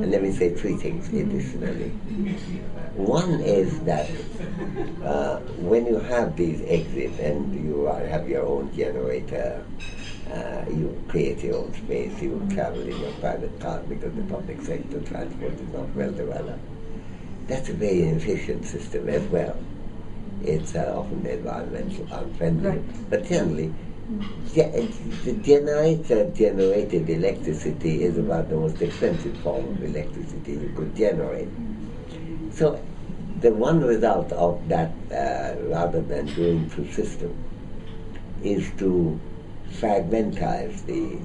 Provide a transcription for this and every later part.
And let me say three things additionally. One is that when you have these exits and you have your own generator, you create your own space, you travel in your private car because the public sector transport is not well developed. That's a very inefficient system as well. It's often environmental unfriendly, right. But generally, the generated electricity is about the most expensive form of electricity you could generate. So the one result of that, rather than going through system, is to fragmentize the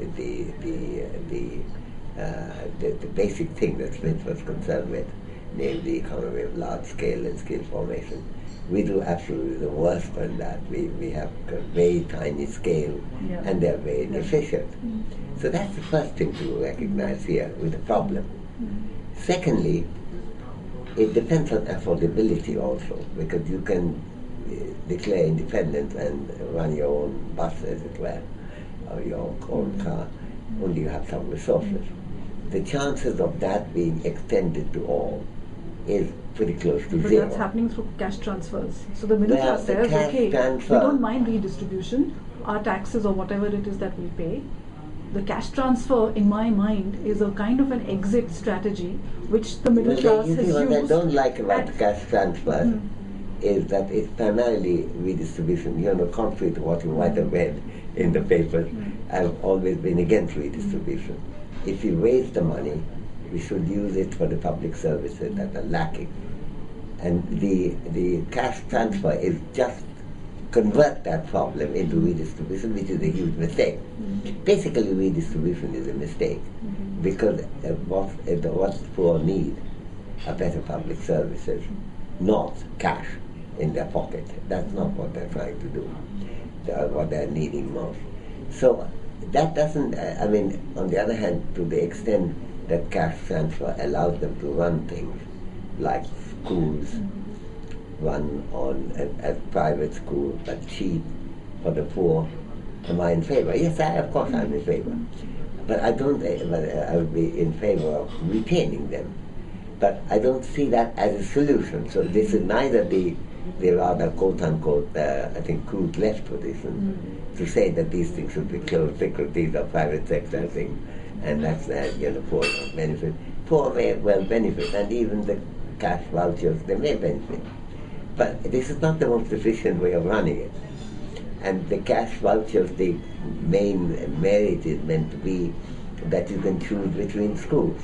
basic thing that Smith was concerned with, namely the economy of large scale and skill formation. We do absolutely the worst on that. We have a very tiny scale, and they're very inefficient. So that's the first thing to recognize here with the problem. Secondly, it depends on affordability also, because you can declare independence and run your own bus, as it were, or your own car, only you have some resources. The chances of that being extended to all is pretty close to zero. But that's happening through cash transfers. So the middle class says, okay, we don't mind redistribution, our taxes or whatever it is that we pay. The cash transfer, in my mind, is a kind of an exit strategy which the middle class has used. What I don't like about cash transfer is that it's primarily redistribution. Contrary to what you might have read in the papers, I've always been against redistribution. If you raise the money, we should use it for the public services that are lacking. And the cash transfer is just convert that problem into redistribution, which is a huge mistake. Basically, redistribution is a mistake because what the poor need are better public services, not cash in their pocket. That's not what they're trying to do, what they're needing most. So that doesn't, on the other hand, to the extent that cash transfer allows them to run things like schools, run on as private schools, but cheap for the poor. Am I in favor? Yes, of course I'm in favor. But I would be in favor of retaining them. But I don't see that as a solution. So this is neither the rather quote-unquote, I think, crude left position to say that these things should be closed because these are private sector things, and that's poor don't benefit. Poor may well benefit, and even the cash vouchers, they may benefit. But this is not the most efficient way of running it. And the cash vouchers, the main merit is meant to be that you can choose between schools.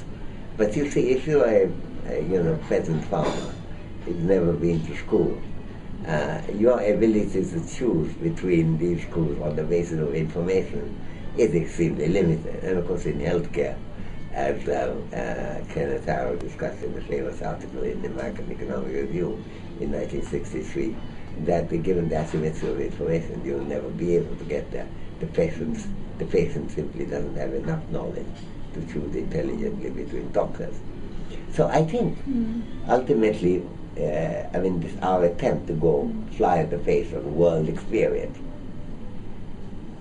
But you see, if you are a peasant farmer, who's never been to school, your ability to choose between these schools on the basis of information is extremely limited. And of course in healthcare, as Kenneth Arrow discussed in the famous article in the American Economic Review in 1963, that given the asymmetry of information, you'll never be able to get there. The patient simply doesn't have enough knowledge to choose intelligently between doctors. So I think ultimately, our attempt to go fly at the face of the world experience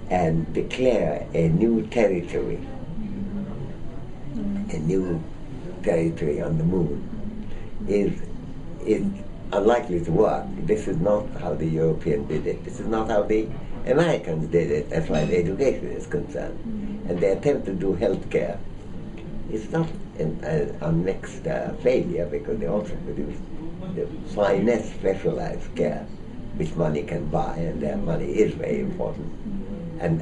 and declare a new territory on the moon is unlikely to work. This is not how the Europeans did it. This is not how the Americans did it, as far as education is concerned. And the attempt to do healthcare is not an unmixed failure, because they also produce the finest specialized care which money can buy, and their money is very important. And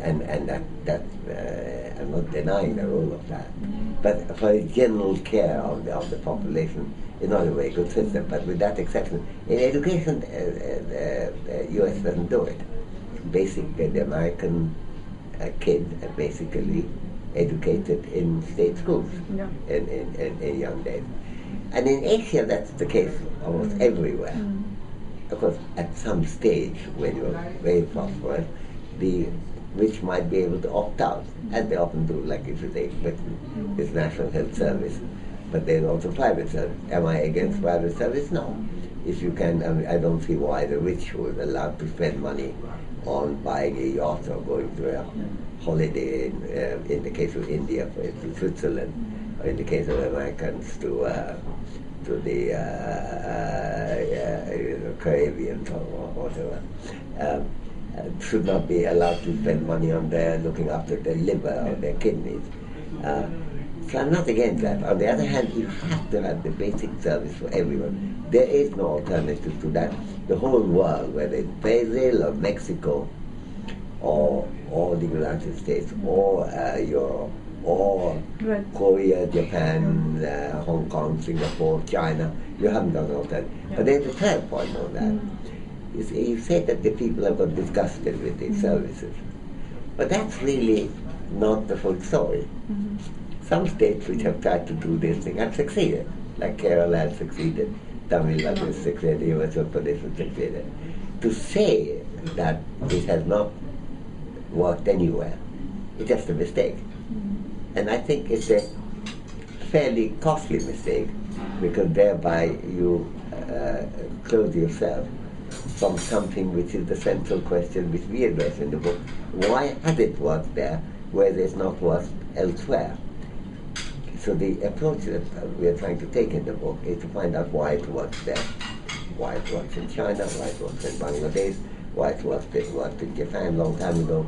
that I'm not denying the role of that. But for general care of the population, it's not a very good system. But with that exception, in education, the U.S. doesn't do it. Basically, the American kid are basically educated in state schools in young days. And in Asia, that's the case almost everywhere. Of course, at some stage, when you're very prosperous, the rich might be able to opt out, as they often do, like if you take Britain, it's National Health Service, but there's also private service. Am I against private service? No. If you can, I don't see why the rich would allowed to spend money on buying a yacht or going to a holiday, in the case of India, for instance, Switzerland, in the case of Americans, to the Caribbean or whatever, should not be allowed to spend money on looking after their liver or their kidneys. So I'm not against that. On the other hand, you have to have the basic service for everyone. There is no alternative to that. The whole world, whether it's Brazil or Mexico or the United States or Europe or Korea, Japan, Hong Kong, Singapore, China, you haven't got an alternative. But there's a third point on that. You say that the people have got disgusted with these services. But that's really not the full story. Some states which have tried to do this thing have succeeded, like Kerala has succeeded, Tamil Nadu has succeeded, Himachal Pradesh has succeeded. To say that it has not worked anywhere is just a mistake. And I think it's a fairly costly mistake, because thereby you close yourself from something which is the central question which we address in the book. Why has it worked there where it's not worked elsewhere? So the approach that we are trying to take in the book is to find out why it works there, why it works in China, why it works in Bangladesh, why it worked in Japan a long time ago,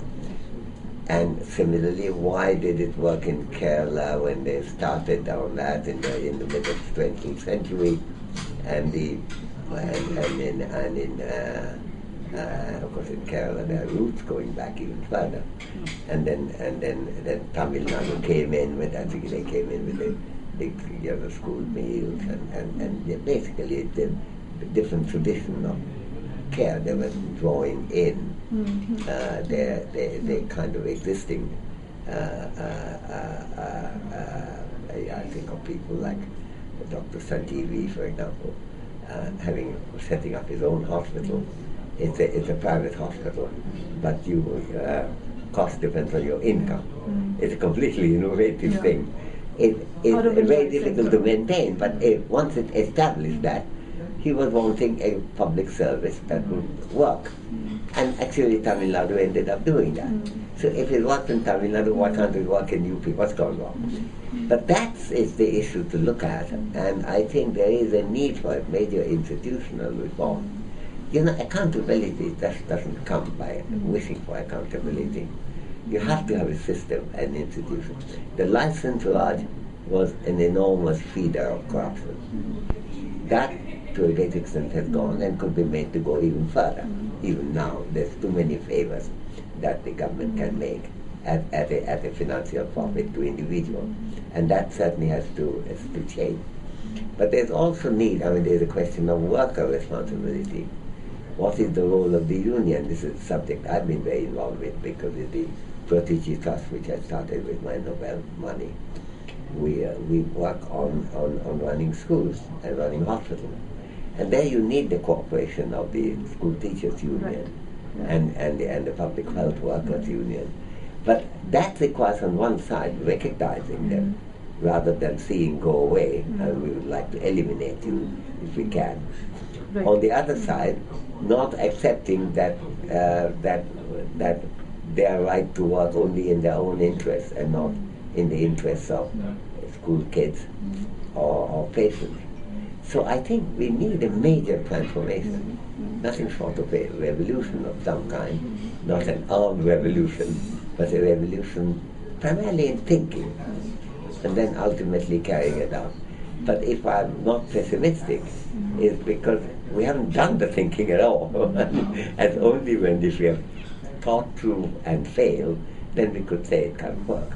and similarly, why did it work in Kerala when they started on that in the middle of the 20th century, and of course in Kerala there are roots going back even further, and then Tamil Nadu came in with, I think they came in with the big school meals, and basically it's a different tradition of care. They were drawing in their kind of existing. I think of people like Dr. Sanjeevi, for example, setting up his own hospital. It's a private hospital, but cost depends on your income. It's a completely innovative thing. It's very difficult to maintain, but once it established that, he was wanting a public service that would work. And actually Tamil Nadu ended up doing that. So if it worked in Tamil Nadu, why can't it work in UP? What's going on? But that is the issue to look at, and I think there is a need for a major institutional reform. Accountability just doesn't come by wishing for accountability. You have to have a system, an institution. The license lodge was an enormous feeder of corruption. That, to a great extent, has gone and could be made to go even further. Even now, there's too many favors that the government can make at a financial profit to individuals, and that certainly has to change. But there's also need. There's a question of worker responsibility. What is the role of the union? This is a subject I've been very involved with because of the Protege Trust, which I started with my Nobel money. We work on running schools and running hospitals. And there you need the cooperation of the school teachers union and the public health workers union. But that requires on one side recognizing them rather than seeing go away, and we would like to eliminate you if we can. On the other side, not accepting that their right to work only in their own interests and not in the interests of school kids or patients. So I think we need a major transformation, nothing short of a revolution of some kind, not an armed revolution, but a revolution primarily in thinking, and then ultimately carrying it out. But if I'm not pessimistic, it's because we haven't done the thinking at all. And only when if we have thought through and failed, then we could say it can't work.